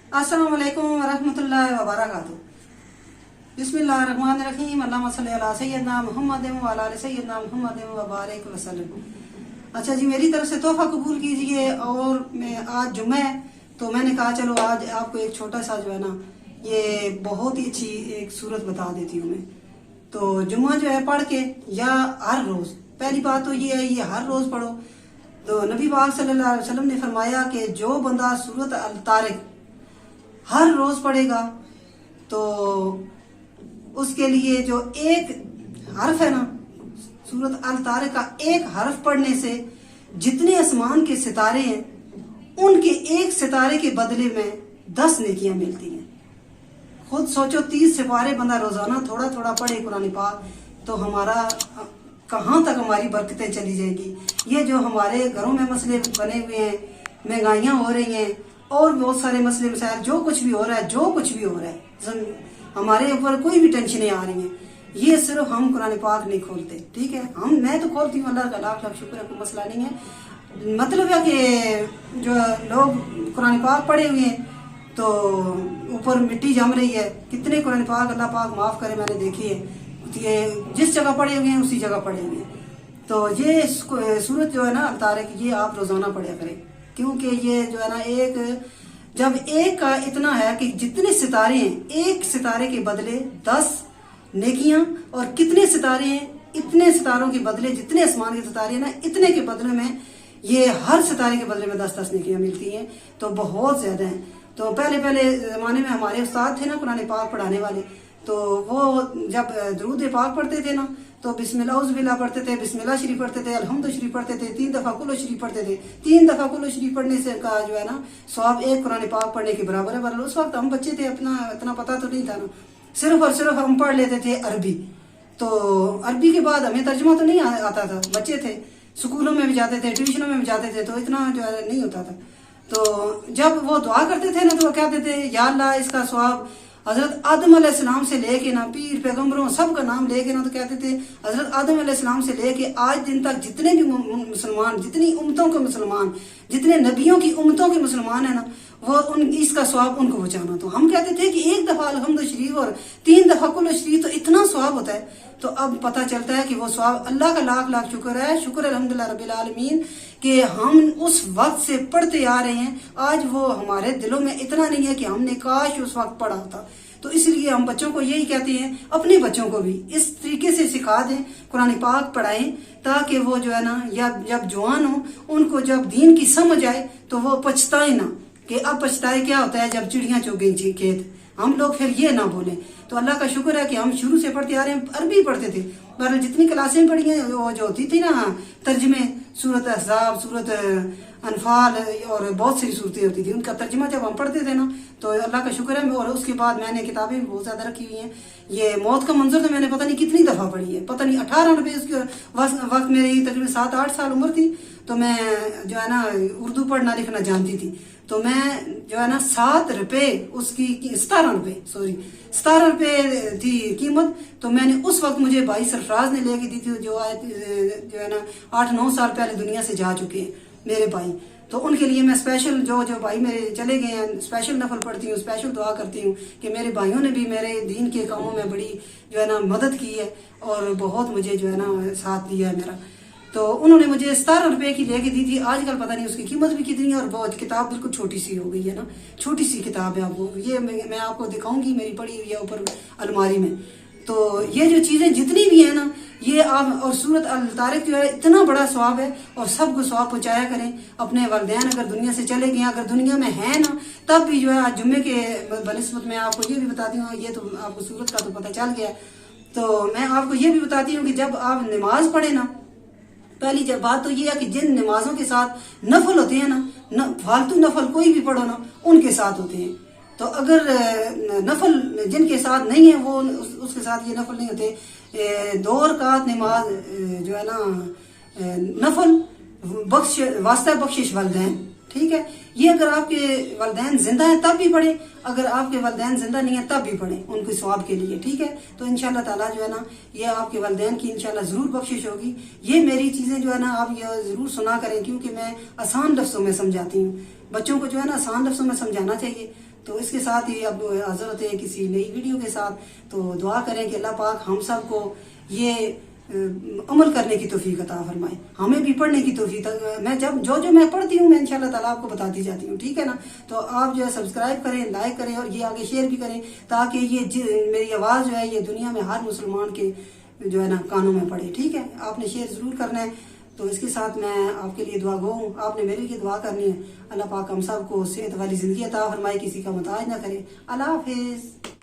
अस्सलाम वालेकुम वरहमतुल्लाहि वबरकातुहू। बिस्मिल्लाहिर्रहमानिर्रहीम। अल्लाहुम्मा सल्ली अला सय्यिदना मुहम्मदिन व अला आलि सय्यिदना मुहम्मदिन व बारिक वसल्लम। अच्छा जी, मेरी तरफ से तोहफा कबूल कीजिए। और मैं आज जुम्मा है तो मैंने कहा चलो आज आपको एक छोटा सा जो है ना ये बहुत ही अच्छी एक सूरत बता देती हूँ मैं। तो जुम्मा जो है पढ़ के या हर रोज, पहली बात तो ये है ये हर रोज पढ़ो। तो नबी पाक सल्लल्लाहु अलैहि वसल्लम ने फरमाया कि जो बंदा सूरत अल तारिक हर रोज पढ़ेगा तो उसके लिए जो एक हर्फ है ना, सूरत अल तारिक का एक हर्फ पढ़ने से जितने आसमान के सितारे हैं उनके एक सितारे के बदले में 10 नेकियां मिलती हैं। खुद सोचो 30 सिपारे बंदा रोजाना थोड़ा थोड़ा पढ़े कुरान पाक तो हमारा कहाँ तक हमारी बरकतें चली जाएगी। ये जो हमारे घरों में मसले बने हुए हैं, महंगाइयाँ हो रही हैं और बहुत सारे मसले मसाइल, जो कुछ भी हो रहा है हमारे ऊपर कोई भी टेंशनें आ रही हैं, ये सिर्फ हम कुरान पाक नहीं खोलते। ठीक है, मैं तो खोलती हूँ, अल्लाह का लाख लाख शुक्र है, कोई मसला नहीं है। मतलब है कि जो लोग कुरान पाक पढ़े हुए हैं तो ऊपर मिट्टी जम रही है। कितने कुरान पाक अल्लाह पाक माफ करे मैंने देखी है, ये जिस जगह पढ़े हुए हैं उसी जगह पढ़े हुए हैं। तो ये सूरत जो है ना अल तारिक, ये आप रोजाना पढ़ा करें, क्योंकि ये जो है ना जब एक का इतना है कि जितने सितारे हैं एक सितारे के बदले 10 नेकियां, और कितने सितारे हैं इतने सितारों के बदले जितने आसमान के सितारे हैं ना इतने के बदले में ये हर सितारे के बदले में 10-10 नेकियां मिलती हैं। तो बहुत ज्यादा है। तो पहले जमाने में हमारे उस्ताद थे ना कुरान पाक पढ़ाने वाले, तो वो जब दुरूद पाक पढ़ते थे ना तो बिस्मिल्लाह उज़्बिल्लाह पढ़ते थे, बिस्मिल्लाह शरीफ पढ़ते थे, अल्हम्दु शरीफ पढ़ते थे, 3 दफा कुल शरीफ पढ़ते थे। 3 दफा कुल शरीफ पढ़ने से का जो है ना सवाब एक कुरान पाक पढ़ने के बराबर है। उस वक्त हम बच्चे थे, अपना इतना पता तो नहीं था ना, सिर्फ और सिर्फ हम पढ़ लेते थे अरबी। तो अरबी के बाद हमें तर्जुमा तो नहीं आता था, बच्चे थे, स्कूलों में भी जाते थे, ट्यूशनों में भी जाते थे, तो इतना जो है नहीं होता था। तो जब वो दुआ करते थे ना तो वो कहते थे या अल्लाह इसका सवाब हजरत आदम अलैहिस्सलाम से लेके ना पीर पैगम्बरों सबका नाम लेके ना, तो कहते थे हजरत आदम अलैहिस्सलाम से लेके आज दिन तक जितने भी मुसलमान, जितनी उम्मतों के मुसलमान, जितने नबियों की उम्मतों के मुसलमान है ना, वो इसका सवाब उनको पहुंचाना। तो हम कहते थे कि एक दफा अल्हम्दु शरीफ और 3 दफा कुल शरीफ तो इतना सवाब होता है। तो अब पता चलता है कि वो सवाब अल्लाह का लाख लाख शुक्र है, शुक्र अल्हम्दुलिल्लाह रब्बिल आलमीन कि हम उस वक्त से पढ़ते आ रहे हैं। आज वो हमारे दिलों में इतना नहीं है कि हमने काश उस वक्त पढ़ा था। तो इसलिए हम बच्चों को यही कहते हैं, अपने बच्चों को भी इस तरीके से सिखा दें, कुरान पाक पढ़ाएं, ताकि वो जो है ना या जब जवान हो उनको जब दीन की समझ आए तो वो पछताए ना कि अब पछताए क्या होता है जब चिड़ियां चुग गई खेत। हम लोग फिर ये ना बोलें। तो अल्लाह का शुक्र है कि हम शुरू से पढ़ते आ रहे हैं। अरबी पढ़ते थे, पर जितनी क्लासें पढ़ी हैं वो जो होती थी ना तर्जमे, सूरत अहज़ाब, सूरत अनफाल और बहुत सारी सूरतें होती थी, उनका तर्जमा जब हम पढ़ते थे ना तो अल्लाह का शुक्र है। और उसके बाद मैंने किताबें भी बहुत ज्यादा रखी हुई हैं। ये मौत का मंजर तो मैंने पता नहीं कितनी दफा पढ़ी है, पता नहीं 18 रुपये। उसके वक्त मेरी तकरीबन 7-8 साल उम्र थी, तो मैं जो है ना उर्दू पढ़ना लिखना जानती थी। तो मैं जो है ना 7 रुपये उसकी 17 रुपये थी कीमत। तो मैंने उस वक्त मुझे भाई सरफराज ने लेके दी थी, जो है ना 8-9 साल पहले दुनिया से जा चुके हैं मेरे भाई। तो उनके लिए मैं स्पेशल जो भाई मेरे चले गए हैं स्पेशल नफल पढ़ती हूँ, स्पेशल दुआ करती हूँ कि मेरे भाइयों ने भी मेरे दीन के कामों में बड़ी जो है ना मदद की है और बहुत मुझे जो है ना साथ दिया है मेरा। तो उन्होंने मुझे 17 रुपये की लेके दी थी। आजकल पता नहीं उसकी कीमत भी कितनी है। और बहुत किताब बिल्कुल छोटी सी हो गई है ना, छोटी सी किताब है। आपको ये मैं आपको दिखाऊंगी, मेरी पड़ी हुई है ऊपर अलमारी में। तो ये जो चीजें जितनी भी है ना ये आप, और सूरत अल तारिक जो है इतना बड़ा सवाब है और सबको सवाब पहुंचाया करें। अपने वालिदैन अगर दुनिया से चले गए, अगर दुनिया में है ना, तब भी जो है आज जुम्मे के बनिस्बत में आपको ये भी बताती हूँ, ये तो आपको सूरत का तो पता चल गया। तो मैं आपको ये भी बताती हूँ कि जब आप नमाज पढ़े ना, पहली जब बात तो ये है कि जिन नमाजों के साथ नफल होते हैं ना, फालतू नफल कोई भी पढ़ो ना उनके साथ होते हैं। तो अगर नफल जिनके साथ नहीं है वो उसके साथ ये नफल नहीं होते। 2 रकात नमाज जो है ना नफल वास्ता बख्शिश वालिदैन, ठीक है। ये अगर आपके वालिदैन जिंदा है तब भी पढ़े, अगर आपके वालिदैन जिंदा नहीं है तब भी पढ़े उनके सवाब के लिए, ठीक है। तो इंशाल्लाह ताला जो है ना ये आपके वालिदैन की इंशाल्लाह जरूर बख्शिश होगी। ये मेरी चीजें जो है ना आप ये जरूर सुना करें, क्योंकि मैं आसान लफ्जों में समझाती हूँ। बच्चों को जो है ना आसान लफ्जों में समझाना चाहिए। تو اس کے ساتھ ہی اب حضرت ہے کسی نئی ویڈیو کے ساتھ. تو دعا کریں کہ اللہ پاک ہم سب کو یہ عمل کرنے کی توفیق عطا فرمائے, ہمیں بھی پڑھنے کی توفیق. میں جو میں پڑھتی ہوں میں انشاءاللہ تعالیٰ آپ کو بتاتی جاتی ہوں, ٹھیک ہے نا. تو آپ جو ہے سبسکرائب کریں, لائک کریں اور یہ آگے شیئر بھی کریں تاکہ یہ میری آواز جو ہے یہ دنیا میں ہر مسلمان کے جو ہے نا کانوں میں پڑے, ٹھیک ہے. آپ نے شیئر ضرور کرنا ہے. تو اس کے ساتھ میں آپ کے لیے دعا گو ہوں, آپ نے میرے لیے دعا کرنی ہے. اللہ پاک ہم سب کو صحت والی زندگی عطا فرمائے, کسی کا محتاج نہ کرے. اللہ حافظ.